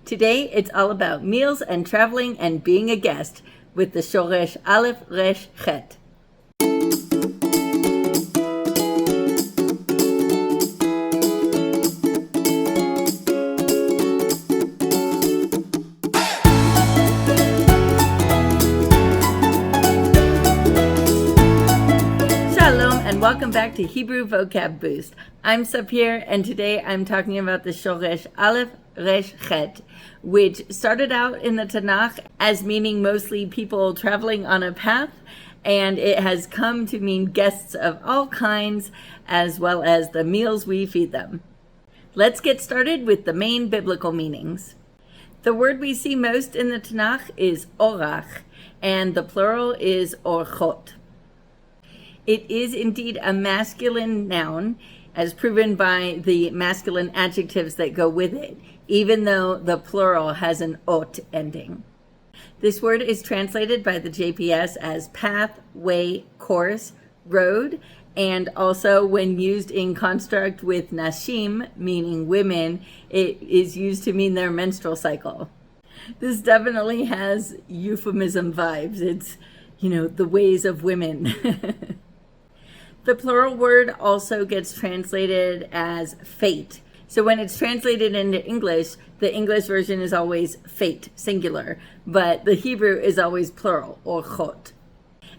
Today, it's all about meals and traveling and being a guest with the shoresh Alef Resh Chet. And welcome back to Hebrew Vocab Boost. I'm Sapir, and today I'm talking about the shoresh Alef Resh Chet, which started out in the Tanakh as meaning mostly people traveling on a path, and it has come to mean guests of all kinds, as well as the meals we feed them. Let's get started with the main biblical meanings. The word we see most in the Tanakh is orach, and the plural is orchot. It is indeed a masculine noun, as proven by the masculine adjectives that go with it, even though the plural has an ot ending. This word is translated by the JPS as path, way, course, road, and also when used in construct with nashim, meaning women, it is used to mean their menstrual cycle. This definitely has euphemism vibes. It's, the ways of women. The plural word also gets translated as fate. So when it's translated into English, the English version is always fate, singular, but the Hebrew is always plural, orchot.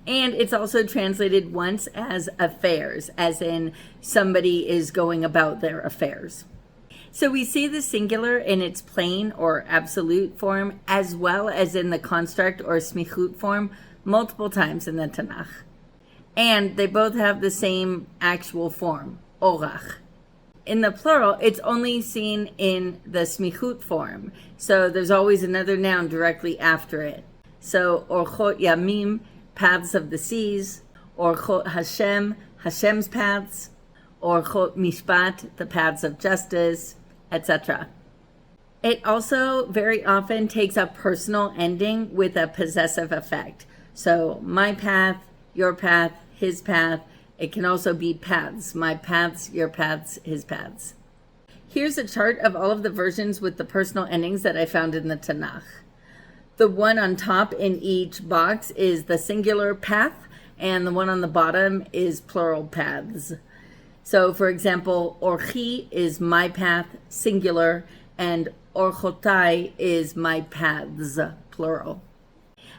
And it's also translated once as affairs, as in somebody is going about their affairs. So we see the singular in its plain or absolute form, as well as in the construct or smichut form, multiple times in the Tanakh. And they both have the same actual form, orach. In the plural, it's only seen in the smichut form, so there's always another noun directly after it. So, orchot yamim, paths of the seas, orchot Hashem, Hashem's paths, orchot mishpat, the paths of justice, etc. It also very often takes a personal ending with a possessive effect. So, my path, your path, his path. It can also be paths. My paths, your paths, his paths. Here's a chart of all of the versions with the personal endings that I found in the Tanakh. The one on top in each box is the singular path, and the one on the bottom is plural paths. So, for example, orchi is my path, singular, and orchotai is my paths, plural.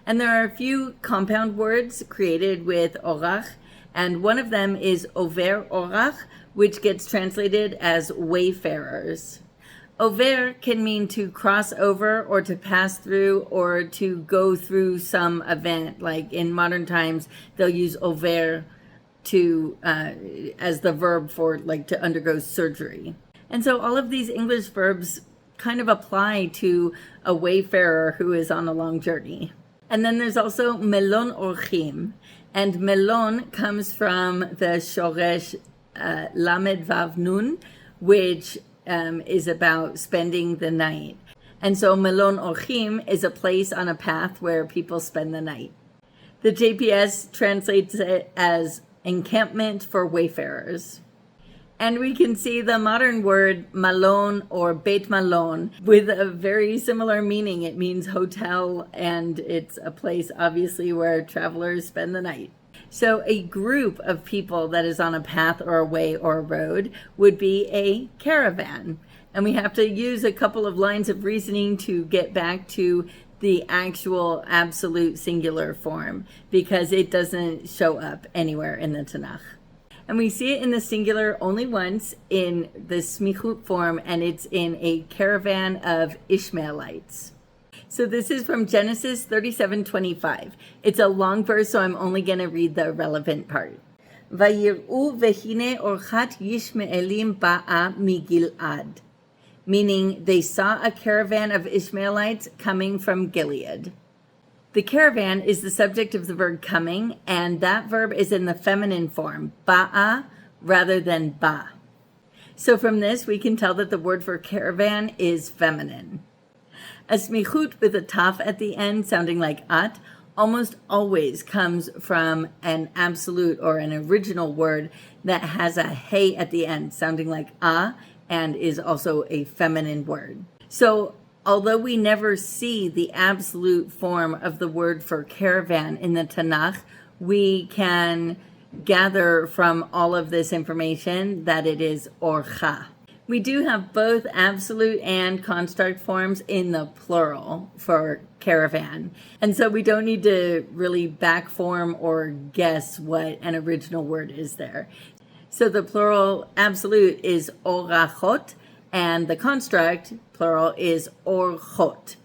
And there are a few compound words created with orach, and one of them is over orach, which gets translated as wayfarers. Over can mean to cross over or to pass through or to go through some event. Like in modern times, they'll use over to as the verb for to undergo surgery. And so all of these English verbs kind of apply to a wayfarer who is on a long journey. And then there's also melon orchim, and melon comes from the shoresh lamed vav nun, which is about spending the night. And so melon orchim is a place on a path where people spend the night. The JPS translates it as encampment for wayfarers. And we can see the modern word malon or beit malon with a very similar meaning. It means hotel, and it's a place, obviously, where travelers spend the night. So a group of people that is on a path or a way or a road would be a caravan. And we have to use a couple of lines of reasoning to get back to the actual absolute singular form, because it doesn't show up anywhere in the Tanakh. And we see it in the singular only once in the smichut form, and it's in a caravan of Ishmaelites. So this is from Genesis 37:25. It's a long verse, so I'm only going to read the relevant part. Vayir'u vehine orchat Yishmaelim ba'a migil'ad, meaning they saw a caravan of Ishmaelites coming from Gilead. The caravan is the subject of the verb coming, and that verb is in the feminine form, ba'a, rather than ba. So from this, we can tell that the word for caravan is feminine. A smichut with a taf at the end, sounding like at, almost always comes from an absolute or an original word that has a hey at the end, sounding like a, and is also a feminine word. So Although we never see the absolute form of the word for caravan in the Tanakh, we can gather from all of this information that it is orcha. We do have both absolute and construct forms in the plural for caravan. And so we don't need to really back form or guess what an original word is there. So the plural absolute is orachot, and the construct plural is orchot.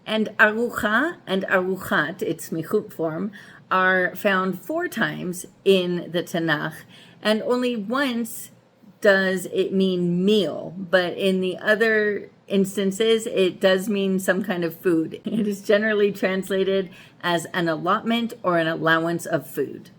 And arucha and aruchat, its michut form, are found 4 times in the Tanakh, and only once does it mean meal, but in the other instances it does mean some kind of food. It is generally translated as an allotment or an allowance of food.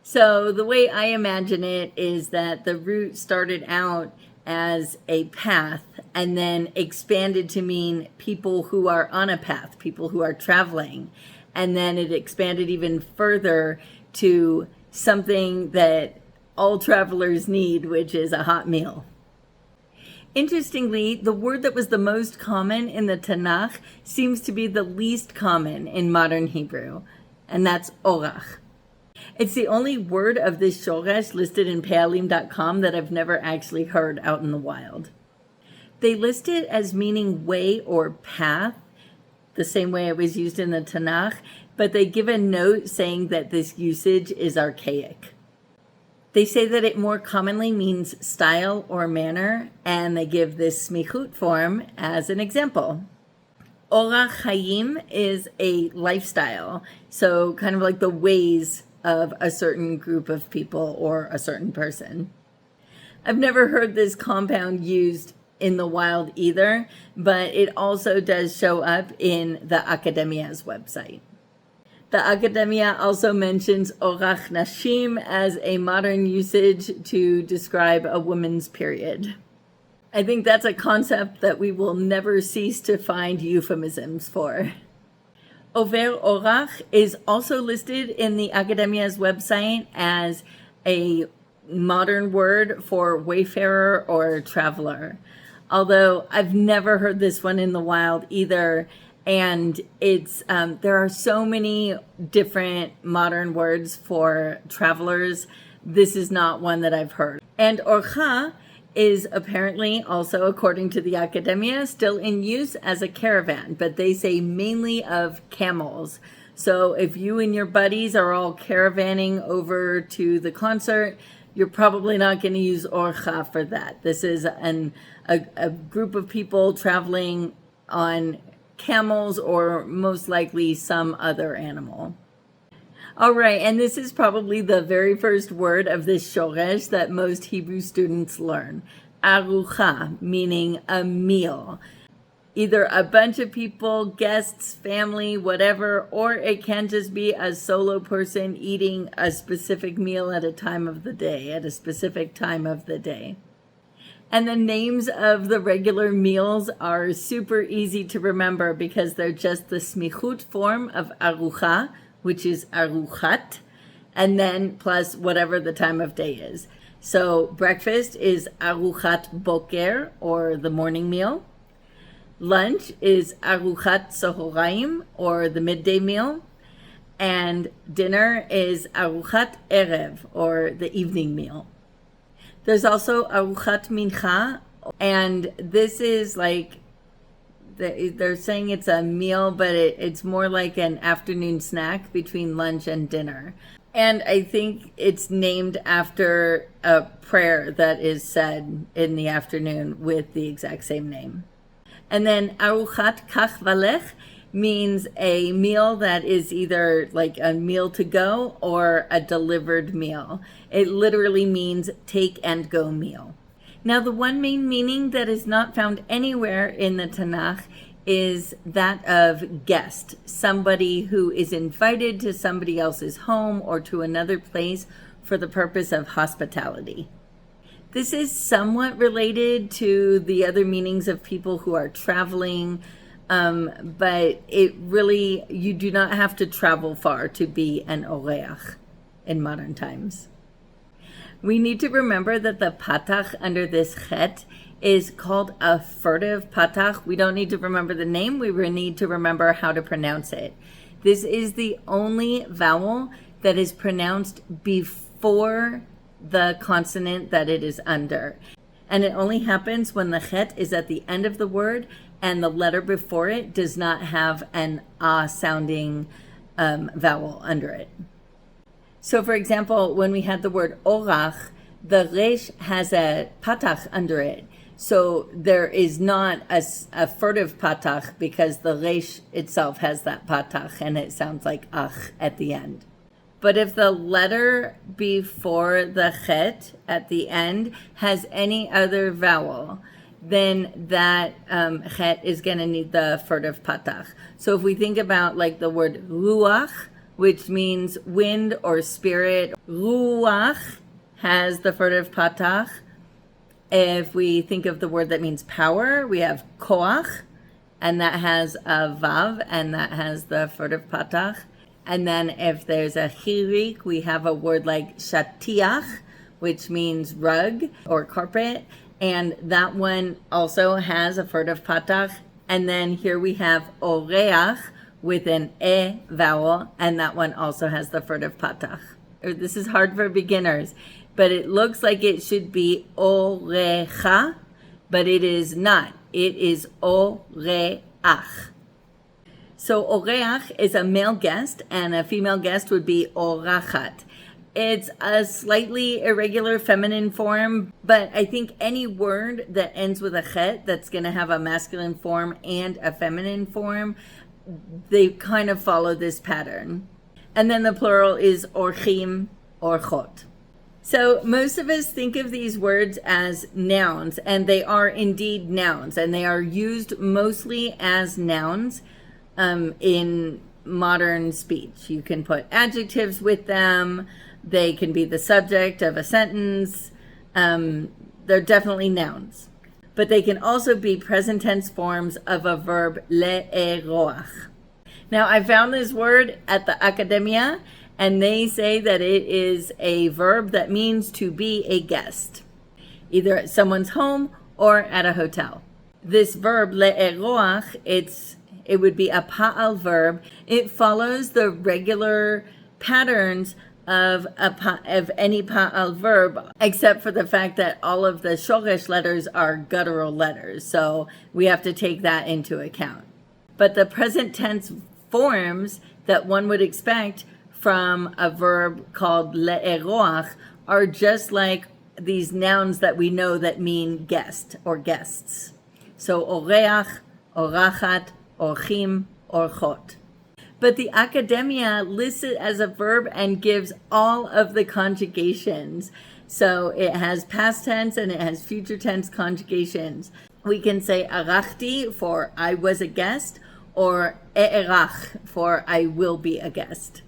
So the way I imagine it is that the root started out as a path and then expanded to mean people who are on a path, people who are traveling. And then it expanded even further to something that all travelers need, which is a hot meal. Interestingly, the word that was the most common in the Tanakh seems to be the least common in modern Hebrew, and that's orach. It's the only word of this shoresh listed in pealim.com that I've never actually heard out in the wild. They list it as meaning way or path, the same way it was used in the Tanakh, but they give a note saying that this usage is archaic. They say that it more commonly means style or manner, and they give this smichut form as an example. Orach Hayim is a lifestyle, so kind of like the ways of a certain group of people or a certain person. I've never heard this compound used in the wild either, but it also does show up in the Academia's website. The Academia also mentions orach nashim as a modern usage to describe a woman's period. I think that's a concept that we will never cease to find euphemisms for. Over orach is also listed in the Academia's website as a modern word for wayfarer or traveler. Although I've never heard this one in the wild either, and it's there are so many different modern words for travelers. This is not one that I've heard. And orcha is apparently also, according to the Academia, still in use as a caravan, but they say mainly of camels. So if you and your buddies are all caravanning over to the concert, you're probably not going to use orcha for that. This is a group of people traveling on camels or most likely some other animal. All right, and this is probably the very first word of this shoresh that most Hebrew students learn. Arucha, meaning a meal. Either a bunch of people, guests, family, whatever, or it can just be a solo person eating a specific meal at a time of the day, at a specific time of the day. And the names of the regular meals are super easy to remember because they're just the smichut form of arucha, which is aruchat, and then plus whatever the time of day is. So breakfast is aruchat boker, or the morning meal. Lunch is aruchat sohoraim, or the midday meal. And dinner is aruchat erev, or the evening meal. There's also aruchat mincha, and this is like, they're saying it's a meal, but it's more like an afternoon snack between lunch and dinner. And I think it's named after a prayer that is said in the afternoon with the exact same name. And then aruchat kach valech means a meal that is either like a meal to go or a delivered meal. It literally means take and go meal. Now, the one main meaning that is not found anywhere in the Tanakh is that of guest, somebody who is invited to somebody else's home or to another place for the purpose of hospitality. This is somewhat related to the other meanings of people who are traveling, but it really, you do not have to travel far to be an oreach in modern times. We need to remember that the patach under this chet is called a furtive patach. We don't need to remember the name. We need to remember how to pronounce it. This is the only vowel that is pronounced before the consonant that it is under. And it only happens when the chet is at the end of the word and the letter before it does not have an sounding vowel under it. So for example, when we had the word orach, the resh has a patach under it. So there is not a furtive patach because the resh itself has that patach and it sounds like ach at the end. But if the letter before the chet at the end has any other vowel, then that chet is going to need the furtive patach. So if we think about like the word ruach, which means wind or spirit, ruach has the furtive patach. If we think of the word that means power, we have koach, and that has a vav, and that has the furtive patach. And then if there's a chirik, we have a word like shatiach, which means rug or carpet, and that one also has a furtive patach. And then here we have oreach with an e vowel, and that one also has the furtive patach. This is hard for beginners, but it looks like it should be orecha, but it is not. It is oreach. So oreach is a male guest, and a female guest would be orachat. It's a slightly irregular feminine form, but I think any word that ends with a chet that's going to have a masculine form and a feminine form, they kind of follow this pattern. And then the plural is orchim, orchot. So most of us think of these words as nouns, and they are indeed nouns, and they are used mostly as nouns in modern speech. You can put adjectives with them. They can be the subject of a sentence. They're definitely nouns. But they can also be present tense forms of a verb, le'eroach. Now, I found this word at the Academia, and they say that it is a verb that means to be a guest, either at someone's home or at a hotel. This verb, le'eroach, it would be a pa'al verb. It follows the regular patterns of any pa'al verb, except for the fact that all of the shoresh letters are guttural letters, so we have to take that into account. But the present tense forms that one would expect from a verb called le'eroach are just like these nouns that we know that mean guest or guests. So oreach, orachat, orchim, orchot. But the Academia lists it as a verb and gives all of the conjugations. So it has past tense and it has future tense conjugations. We can say arachti for I was a guest, or e'erach for I will be a guest.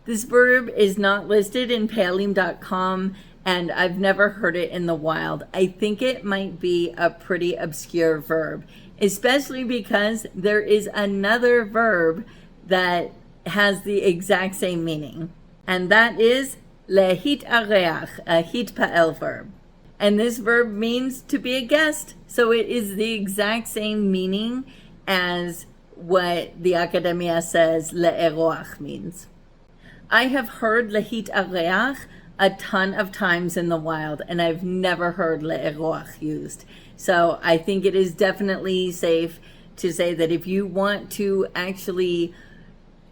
This verb is not listed in Pealim.com, and I've never heard it in the wild. I think it might be a pretty obscure verb, especially because there is another verb that has the exact same meaning, and that is lehitareach, a hitpa'el verb. And this verb means to be a guest, so it is the exact same meaning as what the Academia says le'eroach means. I have heard lehitareach a ton of times in the wild, and I've never heard le'eroach used. So I think it is definitely safe to say that if you want to actually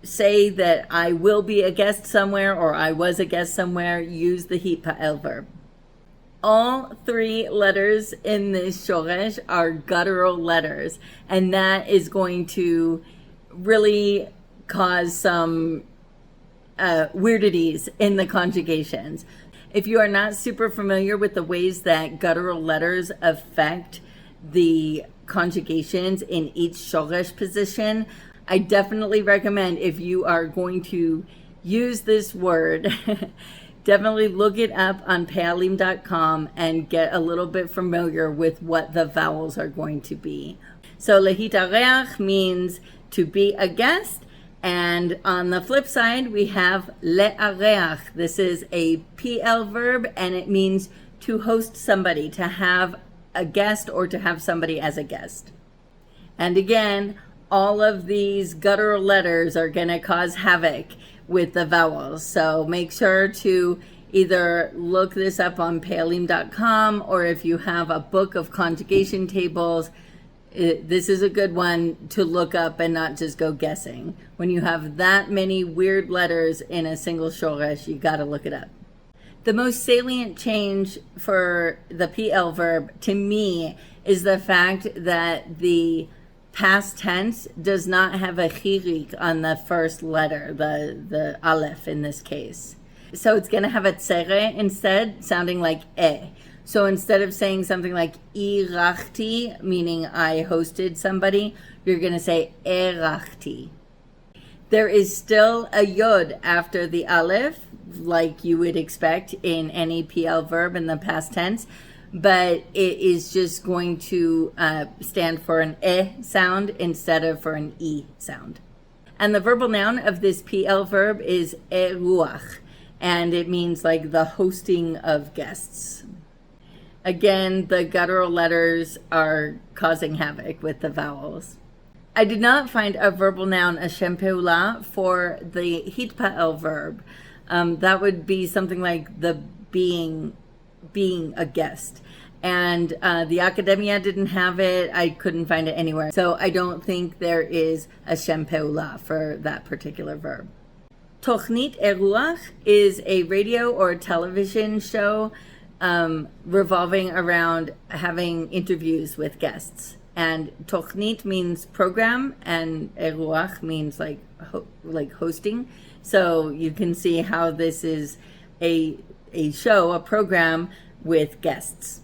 say that I will be a guest somewhere or I was a guest somewhere, use the hitpa'el verb. All three letters in this shoresh are guttural letters, and that is going to really cause some weirdities in the conjugations. If you are not super familiar with the ways that guttural letters affect the conjugations in each shoresh position, I definitely recommend, if you are going to use this word, definitely look it up on Pealim.com and get a little bit familiar with what the vowels are going to be. So lehitareach means to be a guest, And on the flip side, we have le'areach. This is a PL verb, and it means to host somebody, to have a guest or to have somebody as a guest. And again, all of these guttural letters are going to cause havoc with the vowels. So make sure to either look this up on palim.com, or if you have a book of conjugation tables, this is a good one to look up and not just go guessing. When you have that many weird letters in a single shoresh, you got to look it up. The most salient change for the PL verb to me is the fact that the past tense does not have a chirik on the first letter, the aleph in this case. So it's going to have a tsere instead, sounding like e. So instead of saying something like irachti, meaning I hosted somebody, you're going to say erachti. There is still a yod after the aleph, like you would expect in any PL verb in the past tense, but it is just going to stand for an e sound instead of for an e sound. And the verbal noun of this PL verb is eruach, and it means like the hosting of guests. Again, the guttural letters are causing havoc with the vowels. I did not find a verbal noun, a shem peula, for the hitpa'el verb. That would be something like the being a guest. And the Academia didn't have it. I couldn't find it anywhere. So I don't think there is a shem peula for that particular verb. Tochnit Eruach is a radio or television show revolving around having interviews with guests. And Tochnit means program, and Eruach means like hosting. So you can see how this is a show, a program with guests.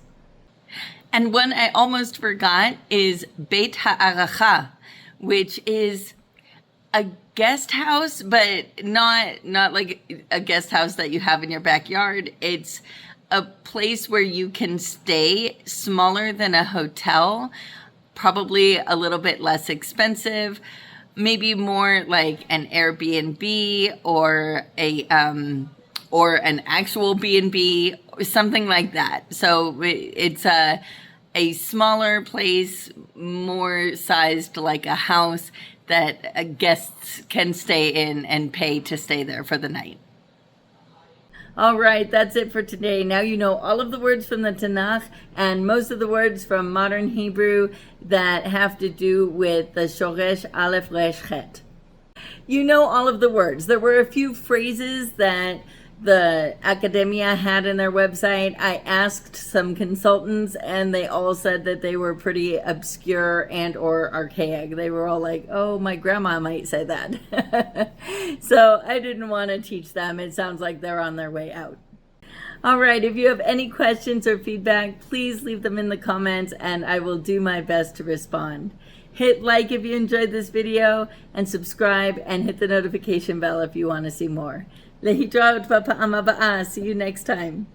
And one I almost forgot is Beit Ha'aracha, which is a guest house, but not like a guest house that you have in your backyard. It's a place where you can stay, smaller than a hotel, probably a little bit less expensive, maybe more like an Airbnb or an actual B&B, something like that. So it's a smaller place, more sized like a house that guests can stay in and pay to stay there for the night. All right, that's it for today. Now you know all of the words from the Tanakh and most of the words from modern Hebrew that have to do with the shoresh Alef Resh Chet. You know all of the words. There were a few phrases that the Academia had in their website. I asked some consultants and they all said that they were pretty obscure and or archaic. They were all like, oh, my grandma might say that. So I didn't want to teach them. It sounds like they're on their way out. All right, if you have any questions or feedback, please leave them in the comments and I will do my best to respond. Hit like if you enjoyed this video and subscribe and hit the notification bell if you want to see more. להתראות בפעם הבאה. See you next time.